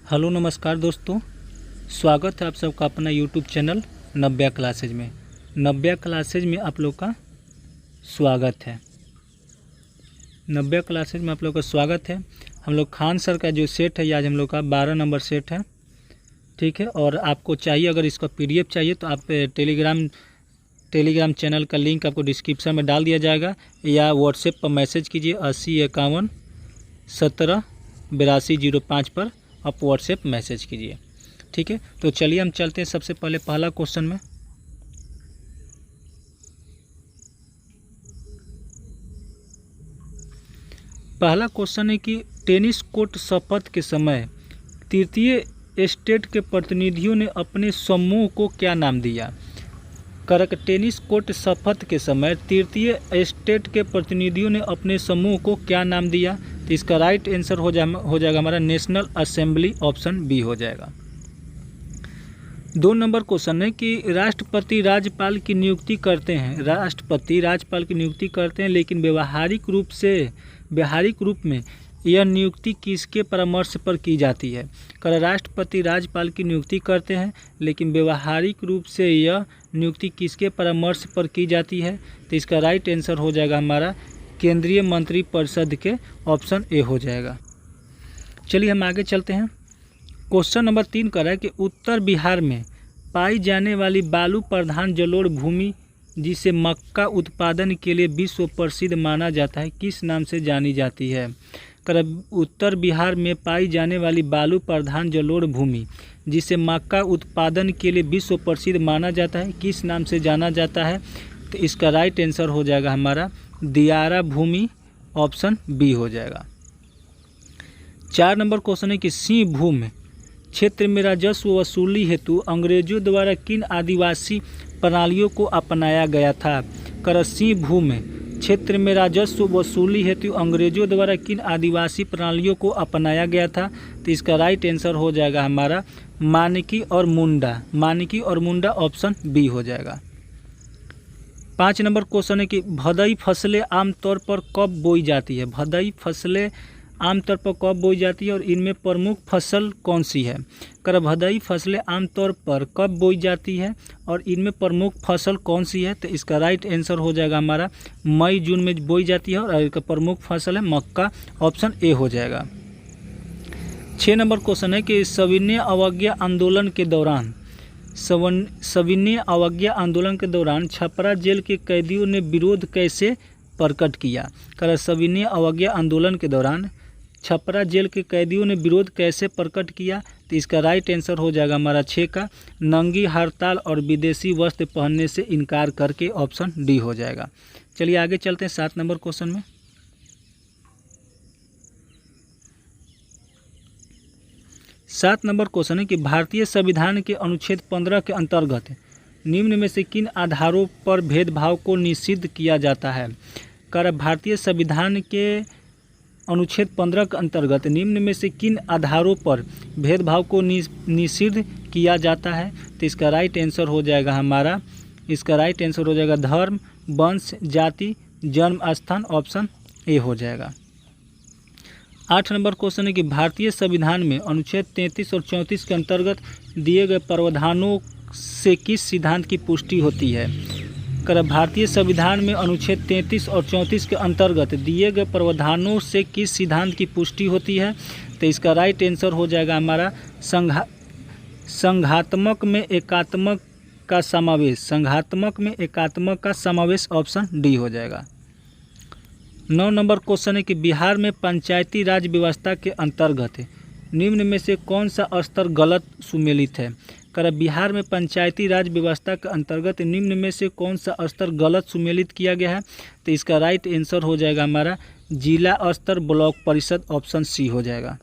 Hello नमस्कार दोस्तों, स्वागत है आप सबका अपना यूट्यूब चैनल नव्या क्लासेज में। नव्या क्लासेज में आप लोग का स्वागत है। नव्या क्लासेज में आप लोग का स्वागत है। हम लोग खान सर का जो सेट है ये आज हम लोग का 12 नंबर सेट है, ठीक है। और आपको चाहिए, अगर इसका पीडीएफ चाहिए तो आप टेलीग्राम चैनल का लिंक आपको डिस्क्रिप्शन में डाल दिया जाएगा, या व्हाट्सएप पर मैसेज कीजिए 8051 17 8205 पर आप व्हाट्सएप मैसेज कीजिए, ठीक है। तो चलिए हम चलते हैं सबसे पहले पहला क्वेश्चन में। पहला क्वेश्चन है कि टेनिस कोर्ट शपथ के समय तृतीय स्टेट के प्रतिनिधियों ने अपने समूह को क्या नाम दिया। करक टेनिस कोर्ट शपथ के समय तृतीय स्टेट के प्रतिनिधियों ने अपने समूह को क्या नाम दिया। तो इसका राइट आंसर हो जाएगा हमारा नेशनल असेंबली, ऑप्शन बी हो जाएगा। 2 नंबर क्वेश्चन है कि राष्ट्रपति राज्यपाल की नियुक्ति करते हैं। राष्ट्रपति राज्यपाल की नियुक्ति करते हैं, लेकिन व्यावहारिक रूप में यह नियुक्ति किसके परामर्श पर की जाती है। कर राष्ट्रपति राज्यपाल की नियुक्ति करते हैं, लेकिन व्यवहारिक रूप से यह नियुक्ति किसके परामर्श पर की जाती है। तो इसका राइट आंसर हो जाएगा हमारा केंद्रीय मंत्रिपरिषद के, ऑप्शन ए हो जाएगा। चलिए हम आगे चलते हैं। क्वेश्चन नंबर 3 कर रहा है कि उत्तर बिहार में पाई जाने वाली बालू प्रधान जलोढ़ भूमि जिसे मक्का उत्पादन के लिए विश्व प्रसिद्ध माना जाता है, किस नाम से जानी जाती है। उत्तर बिहार में पाई जाने वाली बालू प्रधान जलोढ़ भूमि जिसे मक्का उत्पादन के लिए विश्व प्रसिद्ध माना जाता है, किस नाम से जाना जाता है। तो इसका राइट आंसर हो जाएगा हमारा दियारा भूमि, ऑप्शन बी हो जाएगा। 4 नंबर क्वेश्चन है कि सिंह भूमि क्षेत्र में राजस्व वसूली हेतु अंग्रेजों द्वारा किन आदिवासी प्रणालियों को अपनाया गया था। कर सिंह भूमि क्षेत्र में राजस्व वसूली हेतु अंग्रेजों द्वारा किन आदिवासी प्रणालियों को अपनाया गया था। तो इसका राइट आंसर हो जाएगा हमारा मानकी और मुंडा, ऑप्शन बी हो जाएगा। 5 नंबर क्वेश्चन है कि भदई फसलें आमतौर पर कब बोई जाती है। भदई फसलें आमतौर पर कब बोई जाती है और इनमें प्रमुख फसल कौन सी है। कर भदई फसलें आमतौर पर कब बोई जाती है और इनमें प्रमुख फसल कौन सी है। तो इसका राइट आंसर हो जाएगा हमारा मई जून में बोई जाती है और इसका प्रमुख फसल है मक्का, ऑप्शन ए हो जाएगा। 6 नंबर क्वेश्चन है कि सविनय अवज्ञा आंदोलन के दौरान छपरा जेल के कैदियों ने विरोध कैसे प्रकट किया। कर सविनय अवज्ञा आंदोलन के दौरान छपरा जेल के कैदियों ने विरोध कैसे प्रकट किया। तो इसका राइट आंसर हो जाएगा हमारा 6 का नंगी हड़ताल और विदेशी वस्त्र पहनने से इनकार करके, ऑप्शन डी हो जाएगा। चलिए आगे चलते हैं 7 नंबर क्वेश्चन में। 7 नंबर क्वेश्चन है कि भारतीय संविधान के अनुच्छेद 15 के अंतर्गत निम्न में से किन आधारों पर भेदभाव को निषिद्ध किया जाता है। कर भारतीय संविधान के अनुच्छेद 15 के अंतर्गत निम्न में से किन आधारों पर भेदभाव को निषिद्ध किया जाता है। तो इसका राइट आंसर हो जाएगा हमारा धर्म, वंश, जाति, जन्म स्थान, ऑप्शन ए हो जाएगा। 8 नंबर क्वेश्चन है कि भारतीय संविधान में अनुच्छेद 33 और 34 के अंतर्गत दिए गए प्रावधानों से किस सिद्धांत की पुष्टि होती है। कर भारतीय संविधान में अनुच्छेद 33 और 34 के अंतर्गत दिए गए प्रावधानों से किस सिद्धांत की पुष्टि होती है। तो इसका राइट आंसर हो जाएगा हमारा संघात्मक में एकात्मक का समावेश, ऑप्शन डी हो जाएगा। 9 नंबर क्वेश्चन है कि बिहार में पंचायती राज व्यवस्था के अंतर्गत निम्न में से कौन सा स्तर गलत सुमेलित है। कर बिहार में पंचायती राज व्यवस्था के अंतर्गत निम्न में से कौन सा स्तर गलत सुमेलित किया गया है। तो इसका राइट आंसर हो जाएगा हमारा जिला स्तर, ब्लॉक परिषद, ऑप्शन सी हो जाएगा।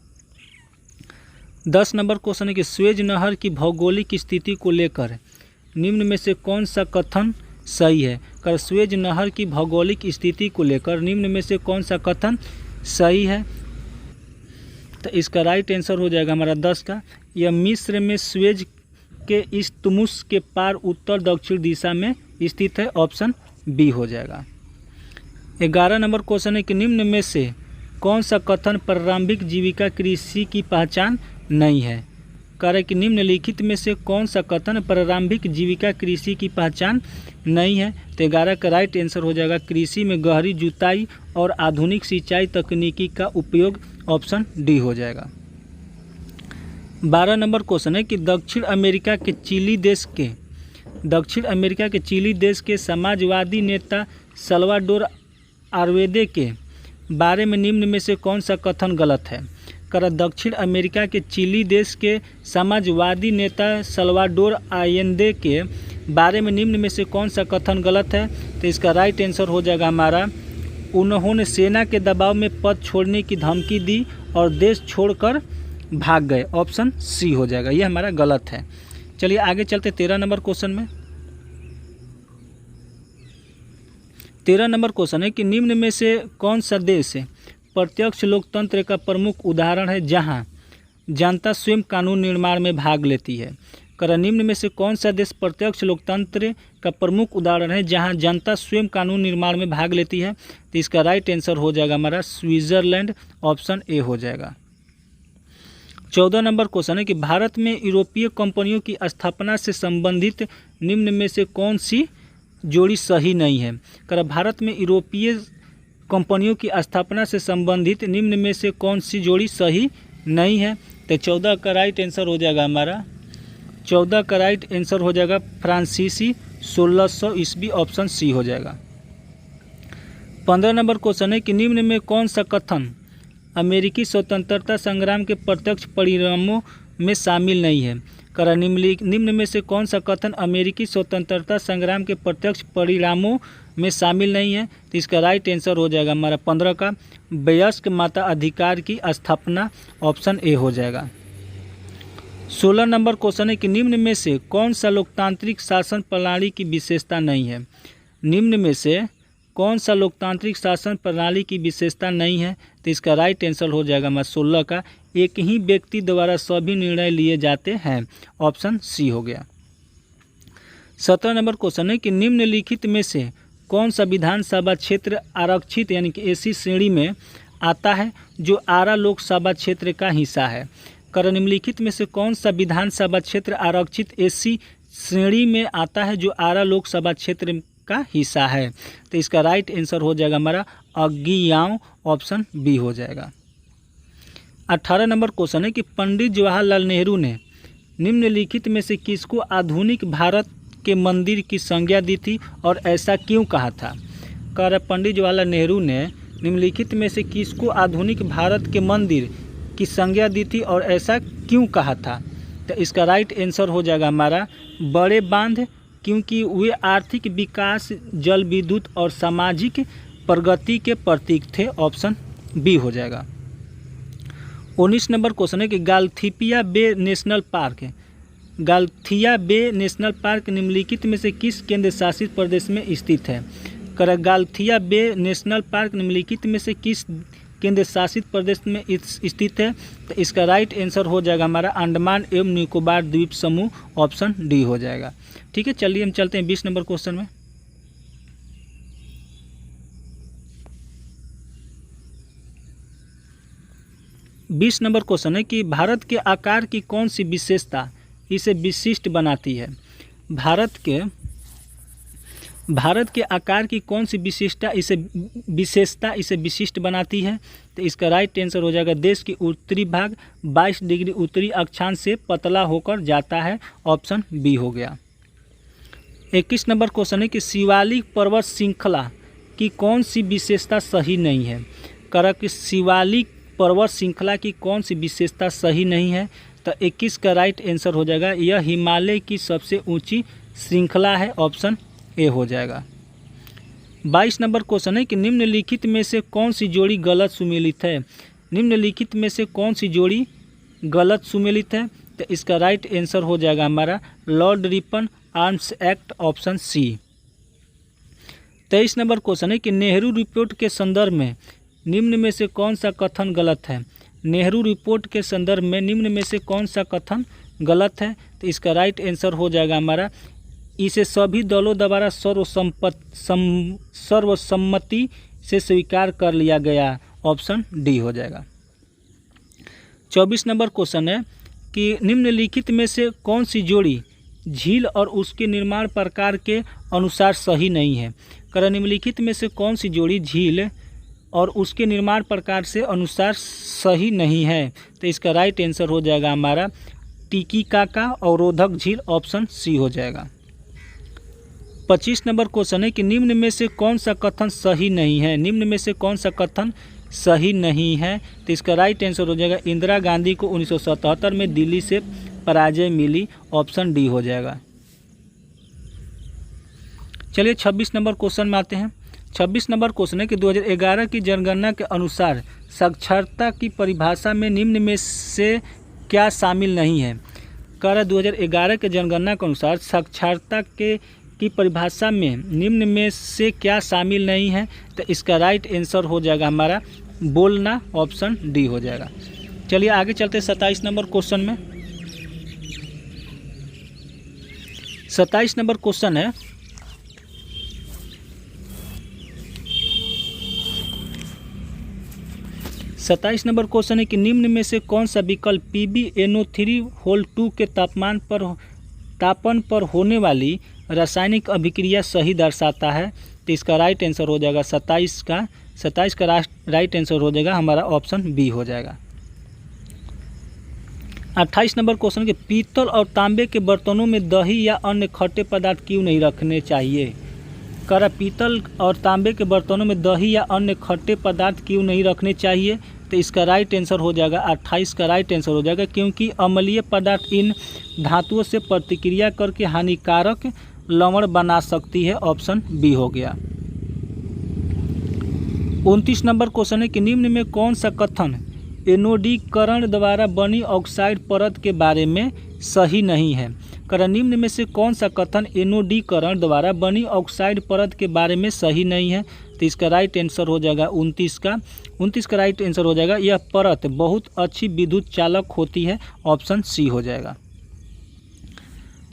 10 नंबर क्वेश्चन है कि स्वेज नहर की भौगोलिक स्थिति को लेकर निम्न में से कौन सा कथन सही है। कर स्वेज नहर की भौगोलिक स्थिति को लेकर निम्न में से कौन सा कथन सही है। तो इसका राइट आंसर हो जाएगा हमारा 10 का यह मिस्र में स्वेज के इस्तमुस के पार उत्तर दक्षिण दिशा में स्थित है, ऑप्शन बी हो जाएगा। 11 नंबर क्वेश्चन है कि निम्न में से कौन सा कथन प्रारंभिक जीविका कृषि की पहचान नहीं है। कार्य कि निम्नलिखित में से कौन सा कथन प्रारंभिक जीविका कृषि की पहचान नहीं है। तो 11 का राइट आंसर हो जाएगा कृषि में गहरी जुताई और आधुनिक सिंचाई तकनीकी का उपयोग, ऑप्शन डी हो जाएगा। 12 नंबर क्वेश्चन है कि दक्षिण अमेरिका के चिली देश के समाजवादी नेता सल्वाडोर आर्वेदे के बारे में निम्न में से कौन सा कथन गलत है। दक्षिण अमेरिका के चिली देश के समाजवादी नेता सल्वाडोर आयेंदे के बारे में निम्न में से कौन सा कथन गलत है। तो इसका राइट आंसर हो जाएगा हमारा, उन्होंने सेना के दबाव में पद छोड़ने की धमकी दी और देश छोड़कर भाग गए, ऑप्शन सी हो जाएगा। ये हमारा गलत है। चलिए आगे चलते 13 नंबर क्वेश्चन में। 13 नंबर क्वेश्चन है कि निम्न में से कौन सा देश प्रत्यक्ष लोकतंत्र का प्रमुख उदाहरण है जहां जनता स्वयं कानून निर्माण में भाग लेती है। निम्न में से कौन सा देश प्रत्यक्ष लोकतंत्र का प्रमुख उदाहरण है जहां जनता स्वयं कानून निर्माण में भाग लेती है। तो इसका राइट आंसर हो जाएगा हमारा स्विट्जरलैंड, ऑप्शन ए हो जाएगा। 14 नंबर क्वेश्चन है कि भारत में यूरोपीय कंपनियों की स्थापना से संबंधित निम्न में से कौन सी जोड़ी सही नहीं है। भारत में यूरोपीय कंपनियों की स्थापना से संबंधित निम्न में से कौन सी जोड़ी सही नहीं है। तो 14 का राइट आंसर हो जाएगा हमारा, 14 का राइट आंसर हो जाएगा फ्रांसीसी 1600 ईस्वी, ऑप्शन सी हो जाएगा। 15 नंबर क्वेश्चन है कि निम्न में कौन सा कथन अमेरिकी स्वतंत्रता संग्राम के प्रत्यक्ष परिणामों में शामिल नहीं है। निम्न में से कौन सा कथन अमेरिकी स्वतंत्रता संग्राम के प्रत्यक्ष परिणामों में शामिल नहीं है। तो इसका राइट आंसर हो जाएगा हमारा 15 का वयस्क माता अधिकार की स्थापना, ऑप्शन ए हो जाएगा। 16 नंबर क्वेश्चन है कि निम्न में से कौन सा लोकतांत्रिक शासन प्रणाली की विशेषता नहीं है। निम्न में से कौन सा लोकतांत्रिक शासन प्रणाली की विशेषता नहीं है। तो इसका राइट आंसर हो जाएगा हमारा 16 का एक ही व्यक्ति द्वारा सभी निर्णय लिए जाते हैं, ऑप्शन सी हो गया। 17 नंबर क्वेश्चन है कि निम्नलिखित में से कौन सा विधानसभा क्षेत्र आरक्षित यानी कि एसी श्रेणी में आता है जो आरा लोकसभा क्षेत्र का हिस्सा है। निम्नलिखित में से कौन सा विधानसभा क्षेत्र आरक्षित एसी श्रेणी में आता है जो आरा लोकसभा क्षेत्र का हिस्सा है। तो इसका राइट आंसर हो जाएगा हमारा अगियाओं, ऑप्शन बी हो जाएगा। 18 नंबर क्वेश्चन है कि पंडित जवाहरलाल नेहरू ने निम्नलिखित में से किसको आधुनिक भारत के मंदिर की संज्ञा दी थी और ऐसा क्यों कहा था। पंडित जवाहरलाल नेहरू ने निम्नलिखित में से किसको आधुनिक भारत के मंदिर की संज्ञा दी थी और ऐसा क्यों कहा था। तो इसका राइट आंसर हो जाएगा हमारा बड़े बांध, क्योंकि वे आर्थिक विकास, जल विद्युत और सामाजिक प्रगति के प्रतीक थे, ऑप्शन बी हो जाएगा। 19 नंबर क्वेश्चन है कि गालथिया बे नेशनल पार्क निम्नलिखित में से किस केंद्र शासित प्रदेश में स्थित है। गालथिया बे नेशनल पार्क निम्नलिखित में से किस केंद्र शासित प्रदेश में स्थित है। तो इसका राइट आंसर हो जाएगा हमारा अंडमान एवं निकोबार द्वीप समूह, ऑप्शन डी हो जाएगा। ठीक है, चलिए हम चलते हैं 20 नंबर क्वेश्चन में। 20 नंबर क्वेश्चन है कि भारत के आकार की कौन सी विशेषता इसे विशिष्ट बनाती है। भारत के आकार की कौन सी विशेषता इसे विशिष्ट बनाती है। तो इसका राइट आंसर हो जाएगा देश की उत्तरी भाग 22 डिग्री उत्तरी अक्षांश से पतला होकर जाता है, ऑप्शन बी हो गया। 21 नंबर क्वेश्चन है कि शिवालिक पर्वत श्रृंखला की कौन सी विशेषता सही नहीं है। कि शिवालिक पर्वत श्रृंखला की कौन सी विशेषता सही नहीं है। तो 21 का राइट आंसर हो जाएगा यह हिमालय की सबसे ऊंची श्रृंखला है, ऑप्शन ए हो जाएगा। 22 नंबर क्वेश्चन है कि निम्नलिखित में से कौन सी जोड़ी गलत सुमेलित है। निम्नलिखित में से कौन सी जोड़ी गलत सुमेलित है। तो इसका राइट आंसर हो जाएगा हमारा Lord Ripon Arms Act, option C. 23 number question है कि नेहरू रिपोर्ट के संदर्भ में निम्न में से कौन सा कथन गलत है। नेहरू रिपोर्ट के संदर्भ में निम्न में से कौन सा कथन गलत है। तो इसका राइट आंसर हो जाएगा हमारा इसे सभी दलों द्वारा सर्वसम्मति से स्वीकार कर लिया गया, ऑप्शन डी हो जाएगा। 24 नंबर क्वेश्चन है कि निम्नलिखित में से कौन सी जोड़ी झील और उसके निर्माण प्रकार के अनुसार सही नहीं है। निम्नलिखित में से कौन सी जोड़ी झील और उसके निर्माण प्रकार से अनुसार सही नहीं है। तो इसका राइट आंसर हो जाएगा हमारा टिकिकाका अवरोधक झील, ऑप्शन सी हो जाएगा। 25 नंबर क्वेश्चन है कि निम्न में से कौन सा कथन सही नहीं है। निम्न में से कौन सा कथन सही नहीं है। तो इसका राइट आंसर हो जाएगा इंदिरा गांधी को 1977 में दिल्ली से पराजय मिली, ऑप्शन डी हो जाएगा। चलिए 26 नंबर क्वेश्चन में आते हैं। 26 नंबर क्वेश्चन है कि 2011 की जनगणना के अनुसार साक्षरता की परिभाषा में निम्न में से क्या शामिल नहीं है। 2011 के जनगणना के अनुसार साक्षरता की परिभाषा में निम्न में से क्या शामिल नहीं है। तो इसका राइट आंसर हो जाएगा हमारा बोलना, ऑप्शन डी हो जाएगा। चलिए आगे चलते हैं 27 नंबर क्वेश्चन में। 27 नंबर क्वेश्चन है 27 नंबर क्वेश्चन है कि निम्न में से कौन सा विकल्प PbNO3 के तापन पर होने वाली रासायनिक अभिक्रिया सही दर्शाता है। तो इसका राइट आंसर हो जाएगा 27 का राइट आंसर हो जाएगा हमारा ऑप्शन बी हो जाएगा। 28 नंबर क्वेश्चन के पीतल और तांबे के बर्तनों में दही या अन्य खट्टे पदार्थ क्यों नहीं रखने चाहिए। पीतल और तांबे के बर्तनों में दही या अन्य खट्टे पदार्थ क्यों नहीं रखने चाहिए। तो इसका राइट आंसर हो जाएगा 28 का राइट आंसर हो जाएगा क्योंकि अम्लीय पदार्थ इन धातुओं से प्रतिक्रिया करके हानिकारक लवण बना सकती है, ऑप्शन बी हो गया। 29 नंबर क्वेश्चन है कि निम्न में कौन सा कथन एनोडीकरण द्वारा बनी ऑक्साइड परत के बारे में सही नहीं है। निम्न में से कौन सा कथन एनोडीकरण द्वारा बनी ऑक्साइड परत के बारे में सही नहीं है। तो इसका राइट आंसर हो जाएगा 29 का राइट आंसर हो जाएगा यह परत बहुत अच्छी विद्युत चालक होती है, ऑप्शन सी हो जाएगा।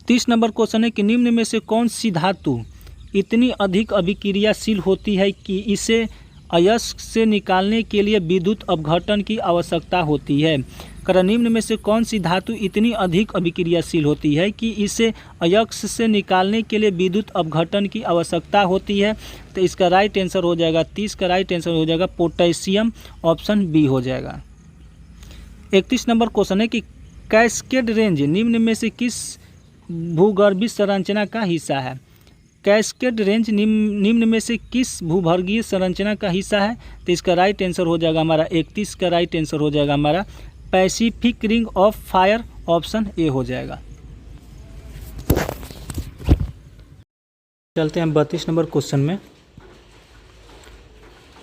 30 नंबर क्वेश्चन है कि निम्न में से कौन सी धातु इतनी अधिक अभिक्रियाशील होती है कि इसे अयस्क से निकालने के लिए विद्युत अपघटन की आवश्यकता होती है। निम्न में से कौन सी धातु इतनी अधिक अभिक्रियाशील होती है कि इसे अयस्क से निकालने के लिए विद्युत अपघटन की आवश्यकता होती है। तो इसका राइट आंसर हो जाएगा 30 का राइट आंसर हो जाएगा पोटेशियम, ऑप्शन बी हो जाएगा। 31 नंबर क्वेश्चन है कि कैस्केड रेंज निम्न में से किस भूगर्भीय संरचना का हिस्सा है। कैस्केड रेंज निम्न में से किस भूगर्भीय संरचना का हिस्सा है। तो इसका राइट आंसर हो जाएगा हमारा 31 का राइट आंसर हो जाएगा हमारा Pacific ring of fire, option A हो जाएगा। चलते हैं 32 नंबर क्वेश्चन में।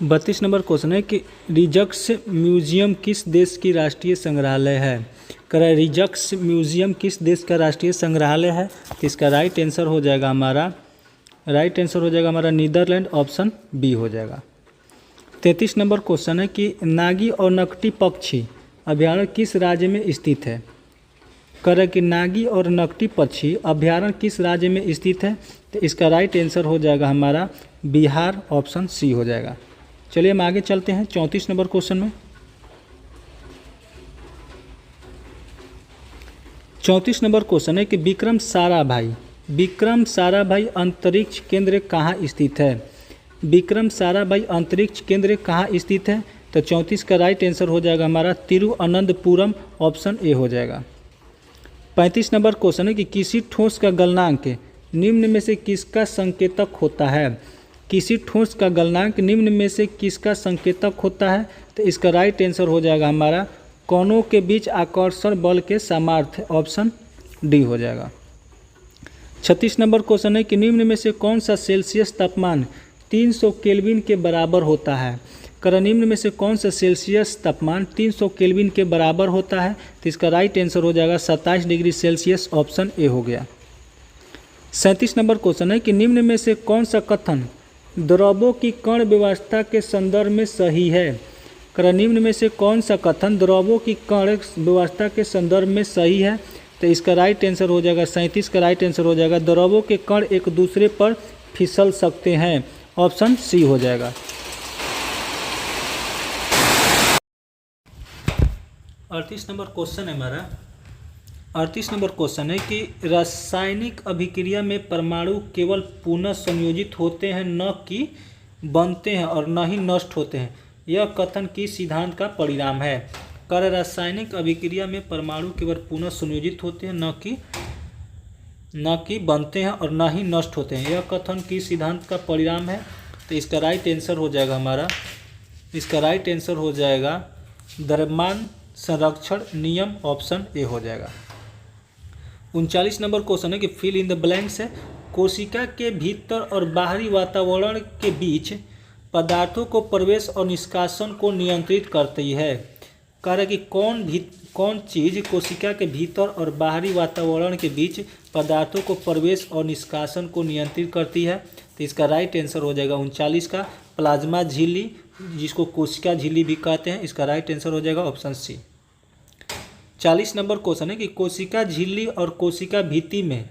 32 नंबर क्वेश्चन है कि रिजक्स म्यूजियम किस देश की राष्ट्रीय संग्रहालय है। रिजक्स म्यूजियम किस देश का राष्ट्रीय संग्रहालय है। तो इसका राइट आंसर हो जाएगा हमारा नीदरलैंड, ऑप्शन बी हो जाएगा। 33 नंबर क्वेश्चन है कि नागी और नकटी पक्षी अभयारण्य किस राज्य में स्थित है। कि नागी और नकटी पक्षी अभयारण्य किस राज्य में स्थित है। तो इसका राइट आंसर हो जाएगा हमारा बिहार, ऑप्शन सी हो जाएगा। चलिए हम आगे चलते हैं 34 नंबर क्वेश्चन में। 34 नंबर क्वेश्चन है कि विक्रम साराभाई अंतरिक्ष केंद्र कहाँ स्थित है। विक्रम साराभाई अंतरिक्ष केंद्र कहाँ स्थित है। तो 34 का राइट आंसर हो जाएगा हमारा तिरुअनंतपुरम, ऑप्शन ए हो जाएगा। 35 नंबर क्वेश्चन है कि किसी ठोस का गलनांक निम्न में से किसका संकेतक होता है। किसी ठोस का गलनांक निम्न में से किसका संकेतक होता है। तो इसका राइट आंसर हो जाएगा हमारा कणों के बीच आकर्षण बल के सामर्थ्य, ऑप्शन डी हो जाएगा। 36 नंबर क्वेश्चन है कि निम्न में से कौन सा सेल्सियस तापमान 300 केल्विन के बराबर होता है। निम्न में से कौन सा सेल्सियस तापमान 300 केल्विन के बराबर होता है। तो इसका राइट आंसर हो जाएगा 27 डिग्री सेल्सियस, ऑप्शन ए हो गया। 37 नंबर क्वेश्चन है कि निम्न में से कौन सा कथन द्रवों की कण व्यवस्था के संदर्भ में सही है। निम्न में से कौन सा कथन द्रवों की कण व्यवस्था के संदर्भ में सही है। तो इसका राइट आंसर हो जाएगा 37 का राइट आंसर हो जाएगा द्रवों के कण एक दूसरे पर फिसल सकते हैं, ऑप्शन सी हो जाएगा। 38 नंबर क्वेश्चन है हमारा 38 नंबर क्वेश्चन है कि रासायनिक अभिक्रिया में परमाणु केवल पुनः संयोजित होते हैं, न कि बनते हैं और न ही नष्ट होते हैं। यह कथन किस सिद्धांत का परिणाम है? कर रासायनिक अभिक्रिया में परमाणु केवल पुनः संयोजित होते हैं, न कि बनते हैं और न ही नष्ट होते हैं। यह कथन किस सिद्धांत का परिणाम है? तो इसका राइट आंसर हो जाएगा द्रव्यमान संरक्षण नियम, ऑप्शन ए हो जाएगा। 39 नंबर क्वेश्चन है कि फिल इन द ब्लैंक्स है। कोशिका के भीतर और बाहरी वातावरण के बीच पदार्थों को प्रवेश और निष्कासन को नियंत्रित करती है। कह रहा है कि कौन चीज़ कोशिका के भीतर और बाहरी वातावरण के बीच पदार्थों को प्रवेश और निष्कासन को नियंत्रित करती है? तो इसका राइट आंसर हो जाएगा 39 का प्लाज्मा झिल्ली, जिसको कोशिका झिल्ली भी कहते हैं। इसका राइट आंसर हो जाएगा ऑप्शन सी। 40 नंबर क्वेश्चन है कि कोशिका झिल्ली और कोशिका भित्ति में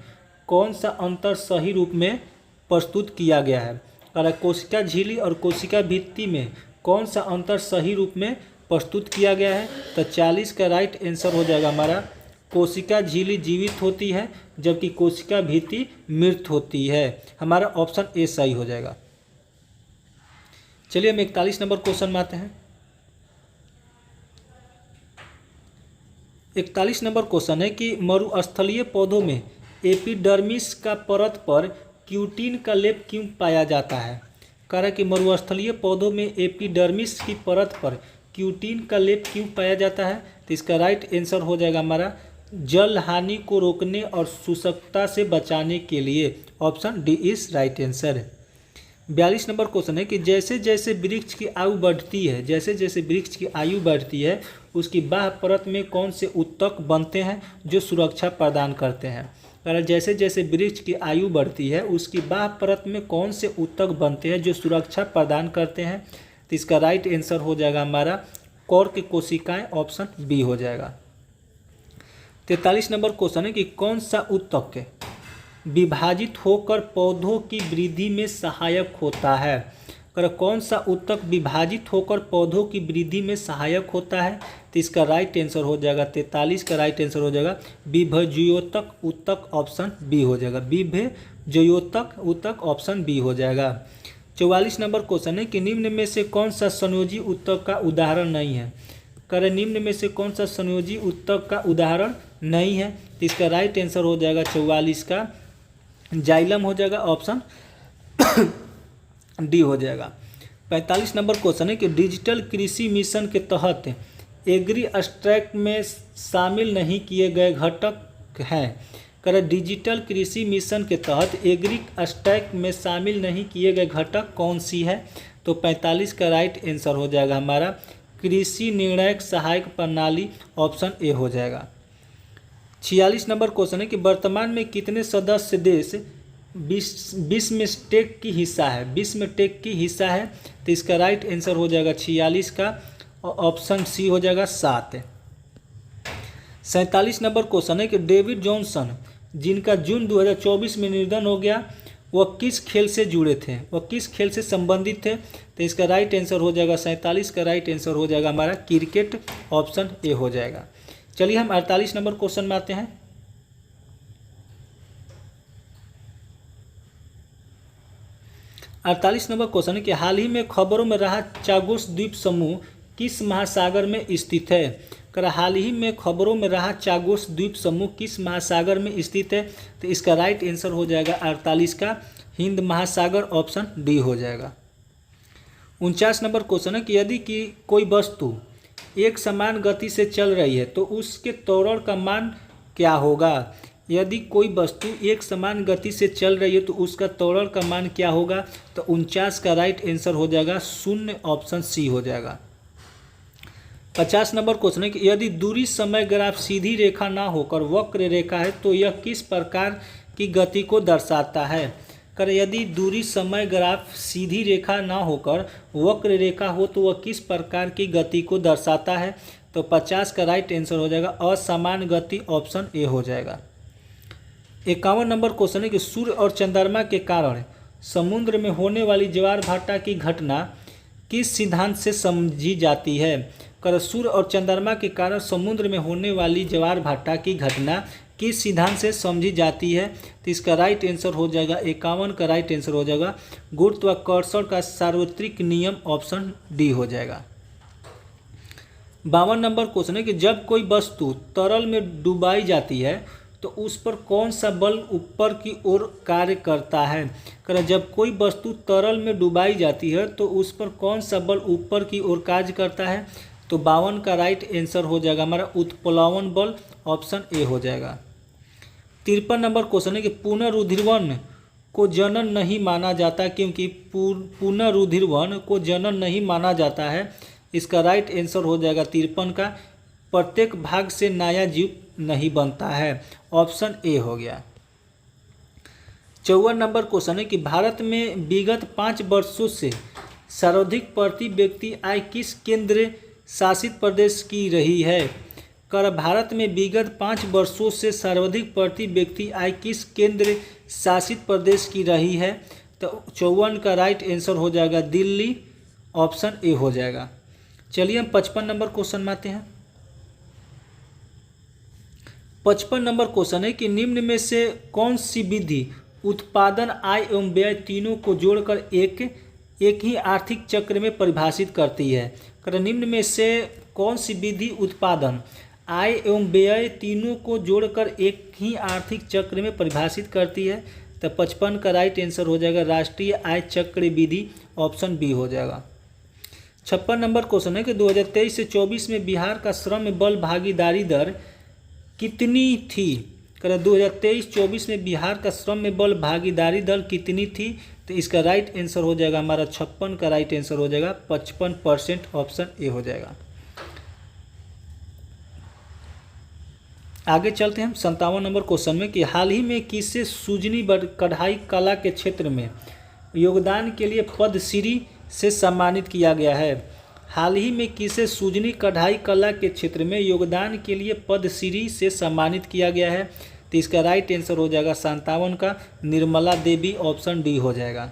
कौन सा अंतर सही रूप में प्रस्तुत किया गया है? और कोशिका झिल्ली और कोशिका भित्ति में कौन सा अंतर सही रूप में प्रस्तुत किया गया है? तो 40 का राइट आंसर हो जाएगा हमारा कोशिका झिल्ली जीवित होती है, जबकि कोशिका भित्ति मृत होती है। हमारा ऑप्शन ए सही हो जाएगा। चलिए हम 41 नंबर क्वेश्चन में आते हैं। 41 नंबर क्वेश्चन है कि मरुस्थलीय पौधों में एपिडर्मिस का परत पर क्यूटिन का लेप क्यों पाया जाता है? कह रहा है कि मरुस्थलीय पौधों में एपिडर्मिस की परत पर क्यूटिन का लेप क्यों पाया जाता है? तो इसका राइट आंसर हो जाएगा हमारा जल हानि को रोकने और शुष्कता से बचाने के लिए। Option D is right answer. 42 number question है कि जैसे जैसे वृक्ष की आयु बढ़ती है उसकी बाह्य परत में कौन से ऊतक बनते हैं जो सुरक्षा प्रदान करते हैं? अगर जैसे जैसे वृक्ष की आयु बढ़ती है उसकी बाह्य परत में कौन से ऊतक बनते हैं जो सुरक्षा प्रदान करते हैं? तो इसका राइट आंसर हो जाएगा हमारा कॉर्क कोशिकाएं, ऑप्शन बी हो जाएगा। 43 नंबर क्वेश्चन है कि कौन सा ऊतक विभाजित होकर पौधों की वृद्धि में सहायक होता है? अगर कौन सा ऊतक विभाजित होकर पौधों की वृद्धि में सहायक होता है? तो इसका राइट आंसर हो जाएगा 43 का राइट आंसर हो जाएगा विभज्योतक ऊतक, ऑप्शन बी हो जाएगा। विभज्योतक ऊतक, ऑप्शन बी हो जाएगा। 44 नंबर क्वेश्चन है कि निम्न में से कौन सा संयोजी ऊतक का उदाहरण नहीं है? करें निम्न में से कौन सा संयोजी ऊतक का उदाहरण नहीं है? तो इसका राइट आंसर हो जाएगा 44 का जाइलम हो जाएगा, ऑप्शन डी हो जाएगा। 45 नंबर क्वेश्चन है कि डिजिटल कृषि मिशन के तहत एग्री स्ट्रैक में शामिल नहीं किए गए घटक हैं। करें डिजिटल कृषि मिशन के तहत एग्री स्ट्रैक में शामिल नहीं किए गए घटक कौन सी है? तो 45 का राइट आंसर हो जाएगा हमारा कृषि निर्णायक सहायक प्रणाली, ऑप्शन ए हो जाएगा। 46 नंबर क्वेश्चन है कि वर्तमान में कितने सदस्य देश बिस्मस्टेक की हिस्सा है? तो इसका राइट आंसर हो जाएगा 46 का, ऑप्शन सी हो जाएगा 7। 47 नंबर क्वेश्चन है कि डेविड जॉनसन जिनका जून 2024 में निधन हो गया वह किस खेल से जुड़े थे, वह किस खेल से संबंधित थे? तो इसका राइट आंसर हो जाएगा 47 का राइट आंसर हो जाएगा हमारा क्रिकेट, ऑप्शन ए हो जाएगा। चलिए हम 48 नंबर क्वेश्चन में आते हैं। 48 नंबर क्वेश्चन है कि हाल ही में खबरों में रहा चागोस द्वीप समूह किस महासागर में स्थित है? कर हाल ही में खबरों में रहा चागोस द्वीप समूह किस महासागर में स्थित है? तो इसका राइट आंसर हो जाएगा 48 का हिंद महासागर, ऑप्शन डी हो जाएगा। 49 नंबर क्वेश्चन है कि यदि कि कोई वस्तु एक समान गति से चल रही है तो उसके त्वरण का मान क्या होगा? यदि कोई वस्तु एक समान गति से चल रही है तो उसका त्वरण का मान क्या होगा? तो 49 का राइट आंसर हो जाएगा 0, ऑप्शन सी हो जाएगा। 50 नंबर क्वेश्चन है कि यदि दूरी समय ग्राफ सीधी रेखा ना होकर वक्र रेखा है तो यह किस प्रकार की गति को दर्शाता है? कर यदि दूरी समय ग्राफ सीधी रेखा ना होकर वक्र रेखा हो तो वह किस प्रकार की गति को दर्शाता है? तो 50 का राइट आंसर हो जाएगा असमान गति, ऑप्शन ए हो जाएगा। 51 नंबर क्वेश्चन है कि सूर्य और चंद्रमा के कारण समुद्र में होने वाली ज्वार भाटा की घटना किस सिद्धांत से समझी जाती है? सूर्य और चंद्रमा के कारण समुद्र में होने वाली ज्वार भाटा की घटना किस सिद्धांत से समझी जाती है? तो इसका राइट आंसर हो जाएगा 51 का राइट आंसर हो जाएगा गुरुत्वाकर्षण का सार्वत्रिक नियम, ऑप्शन डी हो जाएगा। 52 नंबर क्वेश्चन है कि जब कोई वस्तु तरल में डुबाई जाती है तो उस पर कौन सा बल ऊपर की ओर कार्य करता है? जब कोई वस्तु तरल में डुबाई जाती है तो उस पर कौन सा बल ऊपर की ओर कार्य करता है? तो 52 का राइट आंसर हो जाएगा हमारा उत्प्लवन बल, ऑप्शन ए हो जाएगा। 53 नंबर क्वेश्चन है कि पुनरुद्धारण को जनन नहीं माना जाता क्योंकि पुनरुद्धारण को जनन नहीं माना जाता है। इसका राइट आंसर हो जाएगा 53 का प्रत्येक भाग से नया जीव नहीं बनता है, ऑप्शन ए हो गया। 54 नंबर क्वेश्चन है कि भारत में विगत 5 वर्षों से सर्वाधिक प्रति व्यक्ति आय किस केंद्र शासित प्रदेश की रही है? भारत में विगत 5 वर्षों से सर्वाधिक प्रति व्यक्ति आय किस केंद्र शासित प्रदेश की रही है? तो 54 का राइट आंसर हो जाएगा दिल्ली, ऑप्शन ए हो जाएगा। चलिए हम 55 नंबर क्वेश्चन में आते हैं। 55 नंबर क्वेश्चन है कि निम्न में से कौन सी विधि उत्पादन, आय एवं व्यय तीनों को जोड़कर एक ही आर्थिक चक्र में परिभाषित करती है? निम्न में से कौन सी विधि उत्पादन, आय एवं व्यय तीनों को जोड़कर एक ही आर्थिक चक्र में परिभाषित करती है? तो 55 का राइट आंसर हो जाएगा राष्ट्रीय आय चक्र विधि, ऑप्शन बी हो जाएगा। 56 नंबर क्वेश्चन है कि 2023 से 24 में बिहार का श्रम बल भागीदारी दर कितनी थी? 2023-24 में बिहार का श्रम बल भागीदारी दर कितनी थी? तो इसका राइट आंसर हो जाएगा हमारा 56 का राइट आंसर हो जाएगा 55%, ऑप्शन ए हो जाएगा। आगे चलते हैं हम 57 नंबर क्वेश्चन में कि हाल ही में किसे सुजनी कढ़ाई कला के क्षेत्र में योगदान के लिए पद्मश्री से सम्मानित किया गया है? हाल ही में किसे सुजनी कढ़ाई कला के क्षेत्र में योगदान के लिए पद्मश्री से सम्मानित किया गया है? तो इसका राइट आंसर हो जाएगा 57 का निर्मला देवी, ऑप्शन डी हो जाएगा।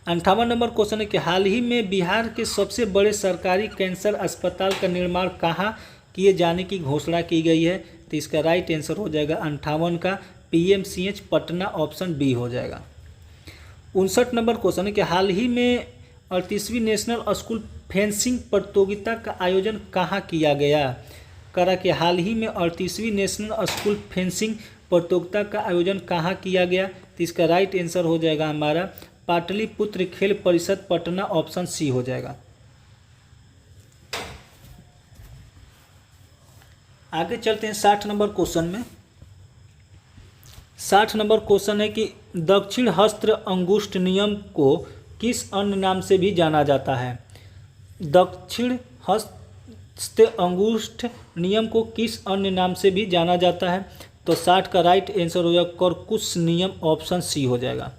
58 नंबर क्वेश्चन है कि हाल ही में बिहार के सबसे बड़े सरकारी कैंसर अस्पताल का निर्माण कहाँ किए जाने की घोषणा की गई है? तो इसका राइट आंसर हो जाएगा 58 का PMCH पटना, ऑप्शन बी हो जाएगा। 59 नंबर क्वेश्चन है कि हाल ही में 38वीं नेशनल स्कूल फेंसिंग प्रतियोगिता का आयोजन कहाँ किया गया? कि हाल ही में 38वीं नेशनल स्कूल फेंसिंग प्रतियोगिता का आयोजन कहाँ किया गया? तो इसका राइट आंसर हो जाएगा हमारा पाटलिपुत्र खेल परिषद पटना, ऑप्शन सी हो जाएगा। आगे चलते हैं 60 नंबर क्वेश्चन में। 60 नंबर क्वेश्चन है कि दक्षिण हस्त अंगुष्ठ नियम को किस अन्य नाम से भी जाना जाता है? दक्षिण हस्त अंगुष्ठ नियम को किस अन्य नाम से भी जाना जाता है? तो 60 का राइट आंसर हो जाएगा करकुस नियम, ऑप्शन सी हो जाएगा।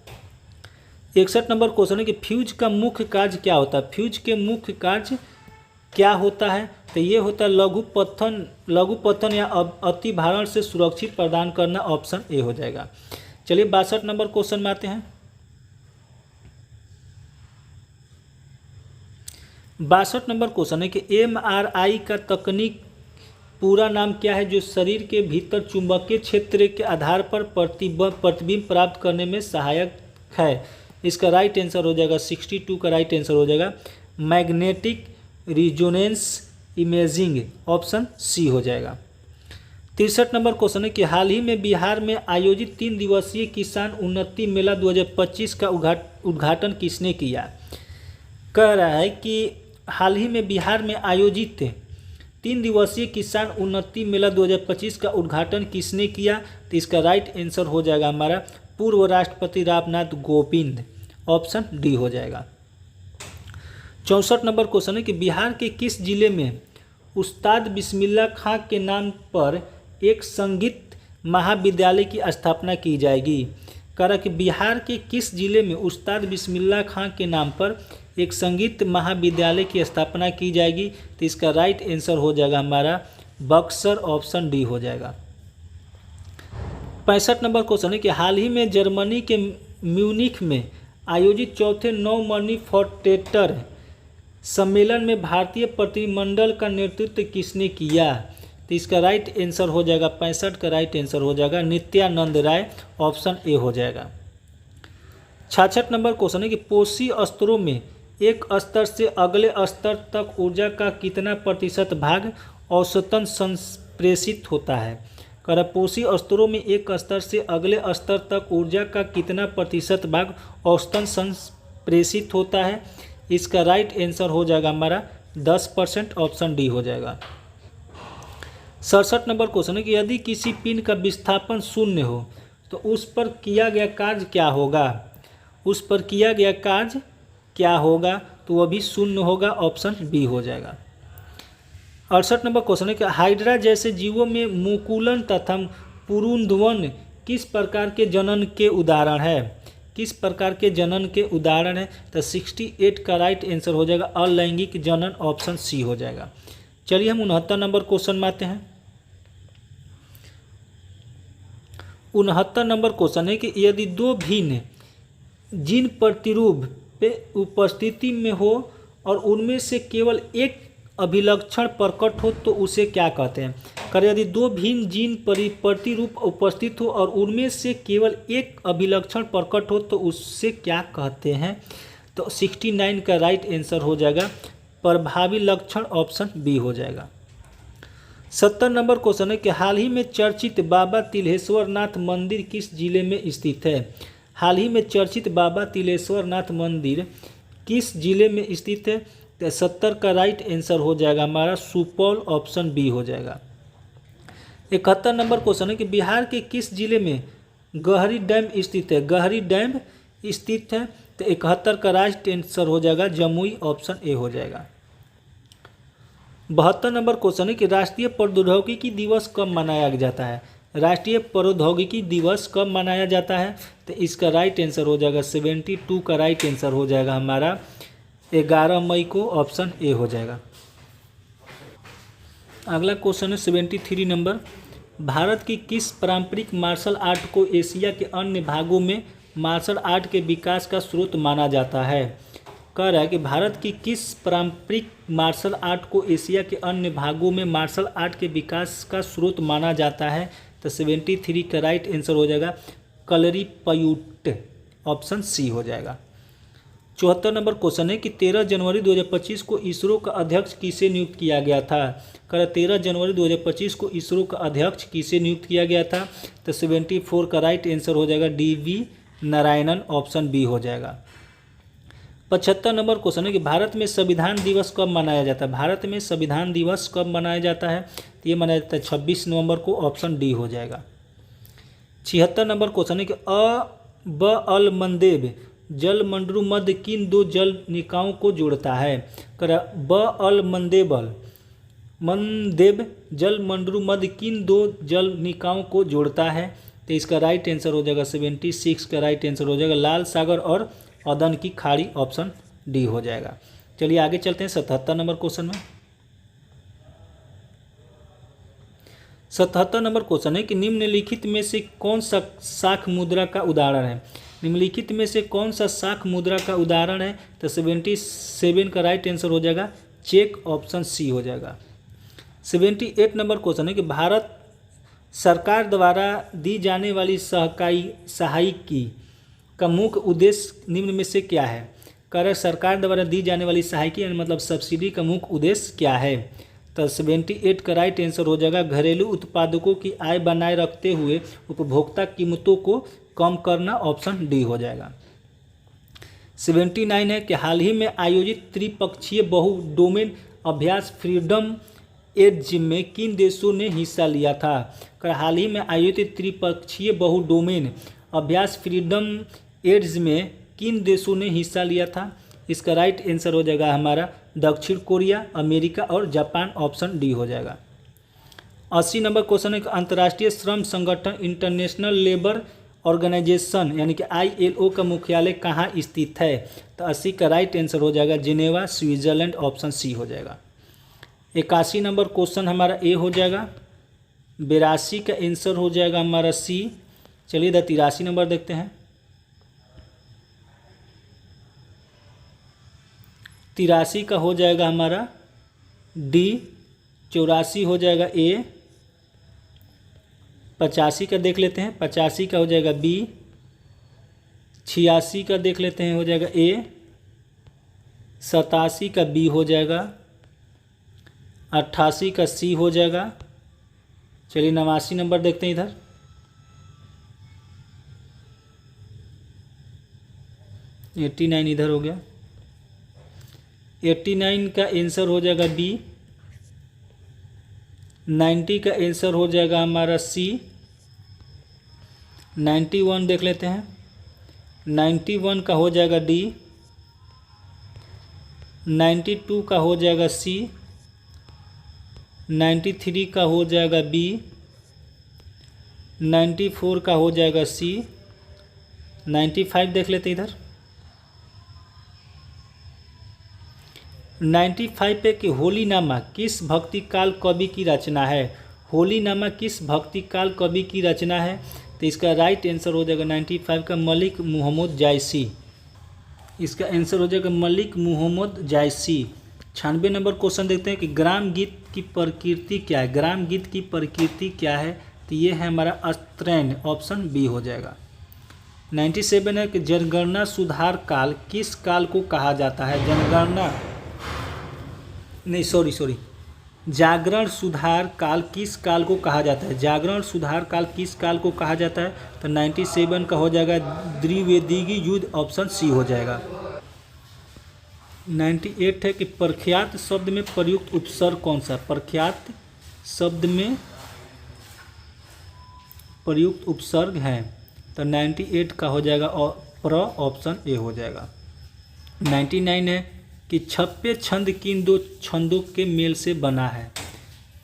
61 नंबर क्वेश्चन है कि फ्यूज का मुख्य कार्य क्या होता है? फ्यूज के मुख्य कार्य क्या होता है? तो ये होता है लघु पतन या अति भारण से सुरक्षित प्रदान करना, ऑप्शन ए हो जाएगा। चलिए 62 नंबर क्वेश्चन में आते हैं। 62 नंबर क्वेश्चन है कि MRI का तकनीक पूरा नाम क्या है जो शरीर के भीतर चुंबकीय क्षेत्र के आधार पर प्रतिबिंब प्राप्त करने में सहायक है? इसका राइट आंसर हो जाएगा 62 का राइट आंसर हो जाएगा magnetic resonance imaging, option C हो जाएगा। 63 नंबर क्वेश्चन है कि हाल ही में बिहार में आयोजित 3 दिवसीय किसान उन्नति मेला 2025 का उद्घाटन किसने किया? कह रहा है कि हाल ही में बिहार में आयोजित 3 दिवसीय किसान उन्नति मेला 2025 का उद्घाटन किसने किया? तो इसका राइट आंसर हो जाएगा हमारा पूर्व राष्ट्रपति रामनाथ कोविंद, ऑप्शन डी हो जाएगा। 64 नंबर क्वेश्चन है कि बिहार के किस जिले में उस्ताद बिस्मिल्लाह खां के नाम पर एक संगीत महाविद्यालय की स्थापना की जाएगी? कि बिहार के किस जिले में उस्ताद बिस्मिल्लाह खां के नाम पर एक संगीत महाविद्यालय की स्थापना की जाएगी? तो इसका राइट आंसर हो जाएगा हमारा बक्सर, ऑप्शन डी हो जाएगा। 65 नंबर क्वेश्चन है कि हाल ही में जर्मनी के म्यूनिख में आयोजित चौथे 9 मनी फॉर टेटर सम्मेलन में भारतीय प्रतिनिधिमंडल का नेतृत्व किसने किया? तो इसका राइट आंसर हो जाएगा 65 का राइट आंसर हो जाएगा नित्यानंद राय, ऑप्शन ए हो जाएगा। 66 नंबर क्वेश्चन है कि पोषी स्तरों में एक स्तर से अगले स्तर तक ऊर्जा का कितना प्रतिशत भाग औसतन संप्रेषित होता है? पोषी स्तरों में एक स्तर से अगले स्तर तक ऊर्जा का कितना प्रतिशत भाग औसतन संप्रेषित होता है? इसका राइट आंसर हो जाएगा हमारा 10%, ऑप्शन डी हो जाएगा। 67 नंबर क्वेश्चन है कि यदि किसी पिंड का विस्थापन शून्य हो तो उस पर किया गया कार्य क्या होगा? उस पर किया गया कार्य क्या होगा? तो वह भी शून्य होगा, ऑप्शन बी हो जाएगा। 68 नंबर क्वेश्चन है कि हाइड्रा जैसे जीवों में मुकुलन तथा पुरुंधवन किस प्रकार के जनन के उदाहरण है? किस प्रकार के जनन के उदाहरण है? तो 68 का राइट आंसर हो जाएगा अलैंगिक जनन, ऑप्शन सी हो जाएगा। चलिए हम 69 नंबर क्वेश्चन में आते हैं। 69 नंबर क्वेश्चन है कि यदि दो भिन्न जीन प्रतिरूप पे उपस्थिति में हो और उनमें से केवल एक अभिलक्षण प्रकट हो तो उसे क्या कहते हैं? यदि दो भिन्न जीन प्रतिरूप उपस्थित हो और उनमें से केवल एक अभिलक्षण प्रकट हो तो उससे क्या कहते हैं? तो 69 का राइट आंसर हो जाएगा प्रभावी लक्षण, ऑप्शन बी हो जाएगा। 70 नंबर क्वेश्चन है कि हाल ही में चर्चित बाबा तिल्हेश्वर नाथ मंदिर किस जिले में स्थित है? हाल ही में चर्चित बाबा तिल्हेश्वर नाथ मंदिर किस जिले में स्थित है? तो 70 का राइट आंसर हो जाएगा हमारा सुपौल, ऑप्शन बी हो जाएगा। 71 नंबर क्वेश्चन है कि बिहार के किस जिले में गहरी डैम स्थित है? गहरी डैम स्थित है, तो 71 का राइट आंसर हो जाएगा जमुई, ऑप्शन ए हो जाएगा। 72 नंबर क्वेश्चन है कि राष्ट्रीय प्रौद्योगिकी दिवस कब मनाया जाता है? राष्ट्रीय प्रौद्योगिकी दिवस कब मनाया जाता है? तो इसका राइट आंसर हो जाएगा 72 का राइट आंसर हो जाएगा हमारा 11 मई को, ऑप्शन ए हो जाएगा। अगला क्वेश्चन है 73 नंबर, भारत की किस पारंपरिक मार्शल आर्ट को एशिया के अन्य भागों में मार्शल आर्ट के विकास का स्रोत माना जाता है? कह रहा है कि भारत की किस पारंपरिक मार्शल आर्ट को एशिया के अन्य भागों में मार्शल आर्ट के विकास का स्रोत माना जाता है? तो 73 का राइट आंसर हो जाएगा कलरीपयट्टु, ऑप्शन सी हो जाएगा। 74 नंबर क्वेश्चन है कि 13 जनवरी 2025 को इसरो का अध्यक्ष किसे नियुक्त किया गया था? 13 जनवरी 2025 को इसरो का अध्यक्ष किसे नियुक्त किया गया था? तो 74 का राइट आंसर हो जाएगा DV नारायणन, ऑप्शन बी हो जाएगा। 75 नंबर क्वेश्चन है कि भारत में संविधान दिवस कब मनाया जाता है? भारत में संविधान दिवस कब मनाया जाता है? तो ये मनाया जाता है 26 नवंबर को, ऑप्शन डी हो जाएगा। 76 नंबर क्वेश्चन है कि ब मंदेब जल मंडरू मध्य किन दो जल निकायों को जोड़ता है? ब मंदेब जल मंडरू मध्य किन दो जल निकायों को जोड़ता है? तो इसका राइट आंसर हो जाएगा 76 का राइट आंसर हो जाएगा लाल सागर और अदन की खाड़ी, ऑप्शन डी हो जाएगा। चलिए आगे चलते हैं 77 नंबर क्वेश्चन में। 77 नंबर क्वेश्चन है कि निम्नलिखित में से कौन सा शाख मुद्रा का उदाहरण है? निम्नलिखित में से कौन सा शाख मुद्रा का उदाहरण है? तो 77 का राइट आंसर हो जाएगा चेक, ऑप्शन सी हो जाएगा। 78 नंबर क्वेश्चन है कि भारत सरकार द्वारा दी जाने वाली सहायकी का मुख्य उद्देश्य निम्न में से क्या है? कर सरकार द्वारा दी जाने वाली सहायकी मतलब सब्सिडी का मुख्य उद्देश्य क्या है? तो 78 का राइट आंसर हो जाएगा घरेलू उत्पादकों की आय बनाए रखते हुए उपभोक्ता कीमतों को कम करना, ऑप्शन डी हो जाएगा। 79 है कि हाल ही में आयोजित त्रिपक्षीय बहु डोमेन अभ्यास फ्रीडम एड्ज में किन देशों ने हिस्सा लिया था? हाल ही में आयोजित त्रिपक्षीय बहु डोमेन अभ्यास फ्रीडम एड्स में किन देशों ने हिस्सा लिया था? इसका राइट आंसर हो जाएगा हमारा दक्षिण कोरिया, अमेरिका और जापान, ऑप्शन डी हो जाएगा। 80 नंबर क्वेश्चन है कि अंतर्राष्ट्रीय श्रम संगठन इंटरनेशनल लेबर ऑर्गेनाइजेशन यानी कि ILO का मुख्यालय कहाँ स्थित है? तो 80 का राइट आंसर हो जाएगा जिनेवा, स्विट्जरलैंड, ऑप्शन सी हो जाएगा। 81 नंबर क्वेश्चन हमारा ए हो जाएगा। 82 का आंसर हो जाएगा हमारा सी। चलिए 83 नंबर देखते हैं। 83 का हो जाएगा हमारा डी, 84 हो जाएगा ए, 85 का देख लेते हैं, 85 का हो जाएगा बी, 86 का देख लेते हैं हो जाएगा ए, 87 का बी हो जाएगा, 88 का सी हो जाएगा। चलिए 89 नंबर देखते हैं इधर। एट्टी 89 इधर हो गया। 89 का आंसर हो जाएगा बी, 90 का आंसर हो जाएगा हमारा सी, 91 देख लेते हैं, 91 का हो जाएगा डी, 92 का हो जाएगा सी, 93 का हो जाएगा बी, 94 का हो जाएगा सी, 95 देख लेते इधर। 95 पे कि होली नामा किस भक्ति काल कवि की रचना है। होली नामा किस भक्ति काल कवि की रचना है, तो इसका राइट आंसर हो जाएगा 95 का मलिक मोहम्मद जायसी। इसका आंसर हो जाएगा मलिक मोहम्मद जायसी। 96 नंबर क्वेश्चन देखते हैं कि ग्राम गीत की प्रकृति क्या है। ग्राम गीत की प्रकृति क्या है, तो ये है हमारा अस्त्रैन, ऑप्शन बी हो जाएगा। 97 है कि जनगणना सुधार काल किस काल को कहा जाता है। जनगणना नहीं सॉरी जागरण सुधार काल किस काल को कहा जाता है। जागरण सुधार काल किस काल को कहा जाता है, तो 97 का हो जाएगा द्विवेदीय युद्ध, ऑप्शन सी हो जाएगा। 98 है कि प्रख्यात शब्द में प्रयुक्त उपसर्ग कौन सा। प्रख्यात शब्द में प्रयुक्त उपसर्ग है, तो 98 का हो जाएगा प्र, ऑप्शन ए हो जाएगा। 99 है कि छप्पे छंद किन दो छंदों के मेल से बना है।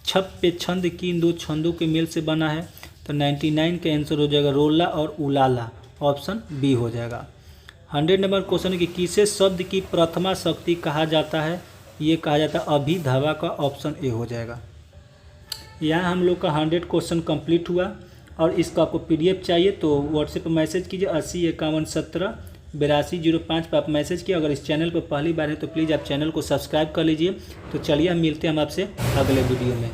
छप्पे छंद किन दो छंदों के मेल से बना है, तो 99 का आंसर हो जाएगा रोला और उलाला, ऑप्शन बी हो जाएगा। 100 नंबर क्वेश्चन है कि किसे शब्द की प्रथमा शक्ति कहा जाता है। ये कहा जाता है अभिधावा का, ऑप्शन ए हो जाएगा। यहाँ हम लोग का 100 क्वेश्चन कंप्लीट हुआ, और इसका आपको PDF चाहिए तो व्हाट्सएप पर मैसेज कीजिए 8051178205 पर आप मैसेज किए। अगर इस चैनल पर पहली बार है तो प्लीज़ आप चैनल को सब्सक्राइब कर लीजिए। तो चलिए हम मिलते हैं हम आपसे अगले वीडियो में।